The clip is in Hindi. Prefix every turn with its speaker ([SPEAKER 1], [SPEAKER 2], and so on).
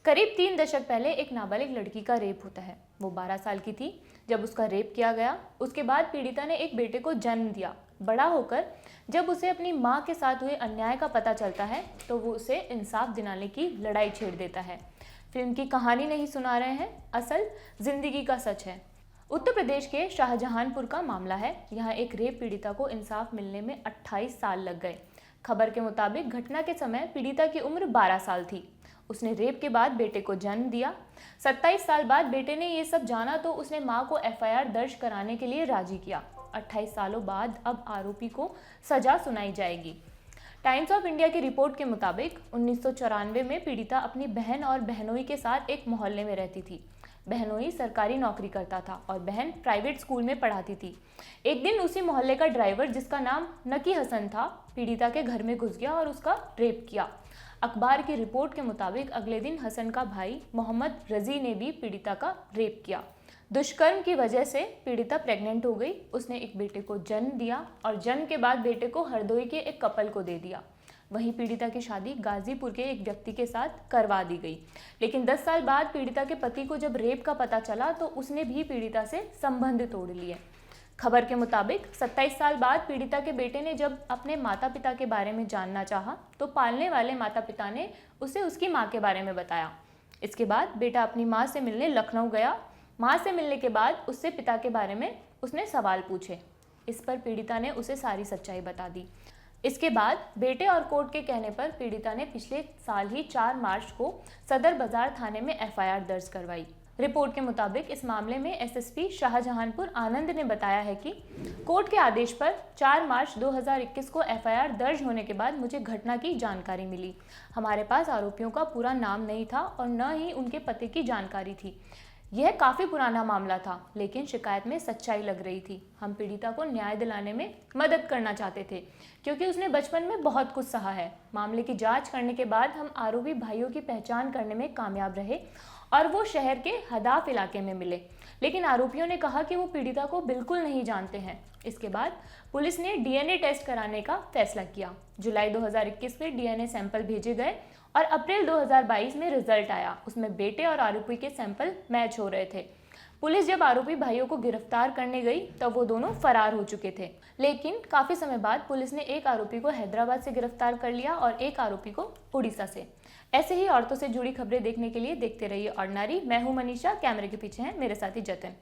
[SPEAKER 1] करीब 3 दशक पहले एक नाबालिग लड़की का रेप होता है। वो 12 साल की थी जब उसका रेप किया गया। उसके बाद पीड़िता ने एक बेटे को जन्म दिया। बड़ा होकर जब उसे अपनी माँ के साथ हुए अन्याय का पता चलता है तो वो उसे इंसाफ दिलाने की लड़ाई छेड़ देता है। फिल्म की कहानी नहीं सुना रहे हैं, असल जिंदगी का सच है। उत्तर प्रदेश के शाहजहानपुर का मामला है। यहाँ एक रेप पीड़िता को इंसाफ मिलने में 28 साल लग गए। खबर के मुताबिक घटना के समय पीड़िता की उम्र 12 साल थी। उसने रेप के बाद बेटे को जन्म दिया। 27 साल बाद बेटे ने ये सब जाना तो उसने मां को एफआईआर दर्ज कराने के लिए राजी किया। 28 सालों बाद अब आरोपी को सजा सुनाई जाएगी। टाइम्स ऑफ इंडिया की रिपोर्ट के मुताबिक 1994 में पीड़िता अपनी बहन और बहनोई के साथ एक मोहल्ले में रहती थी। बहनोई सरकारी नौकरी करता था और बहन प्राइवेट स्कूल में पढ़ाती थी। एक दिन उसी मोहल्ले का ड्राइवर, जिसका नाम नकी हसन था, पीड़िता के घर में घुस गया और उसका रेप किया। अखबार की रिपोर्ट के मुताबिक अगले दिन हसन का भाई मोहम्मद रजी ने भी पीड़िता का रेप किया। दुष्कर्म की वजह से पीड़िता प्रेग्नेंट हो गई। उसने एक बेटे को जन्म दिया और जन्म के बाद बेटे को हरदोई के एक कपल को दे दिया। वहीं पीड़िता की शादी गाजीपुर के एक व्यक्ति के साथ करवा दी गई। लेकिन 10 साल बाद पीड़िता के पति को जब रेप का पता चला तो उसने भी पीड़िता से संबंध तोड़ लिए। खबर के मुताबिक 27 साल बाद पीड़िता के बेटे ने जब अपने माता पिता के बारे में जानना चाहा तो पालने वाले माता पिता ने उसे उसकी मां के बारे में बताया। इसके बाद बेटा अपनी मां से मिलने लखनऊ गया। मां से मिलने के बाद उससे पिता के बारे में उसने सवाल पूछे। इस पर पीड़िता ने उसे सारी सच्चाई बता दी। इसके बाद बेटे और कोर्ट के कहने पर पीड़िता ने पिछले साल ही 4 मार्च को सदर बाजार थाने में एफआईआर दर्ज करवाई। रिपोर्ट के मुताबिक इस मामले में एसएसपी शाहजहानपुर आनंद ने बताया है कि कोर्ट के आदेश पर 4 मार्च 2021 को एफआईआर दर्ज होने के बाद मुझे घटना की जानकारी मिली। हमारे पास आरोपियों का पूरा नाम नहीं था और न ही उनके पते की जानकारी थी। यह काफ़ी पुराना मामला था, लेकिन शिकायत में सच्चाई लग रही थी। हम पीड़िता को न्याय दिलाने में मदद करना चाहते थे क्योंकि उसने बचपन में बहुत कुछ सहा है। मामले की जांच करने के बाद हम आरोपी भाइयों की पहचान करने में कामयाब रहे और वो शहर के हदाफ इलाके में मिले। लेकिन आरोपियों ने कहा कि वो पीड़िता को बिल्कुल नहीं जानते हैं। इसके बाद पुलिस ने डीएनए टेस्ट कराने का फैसला किया। जुलाई 2021 में डीएनए सैंपल भेजे गए और अप्रैल 2022 में रिजल्ट आया। उसमें बेटे और आरोपी के सैंपल मैच हो रहे थे। पुलिस जब आरोपी भाइयों को गिरफ्तार करने गई तब वो दोनों फरार हो चुके थे। लेकिन काफ़ी समय बाद पुलिस ने एक आरोपी को हैदराबाद से गिरफ्तार कर लिया और एक आरोपी को उड़ीसा से। ऐसे ही औरतों से जुड़ी खबरें देखने के लिए देखते रहिए ऑर्डिनरी। मैं हूं मनीषा, कैमरे के पीछे हैं मेरे साथी जतिन।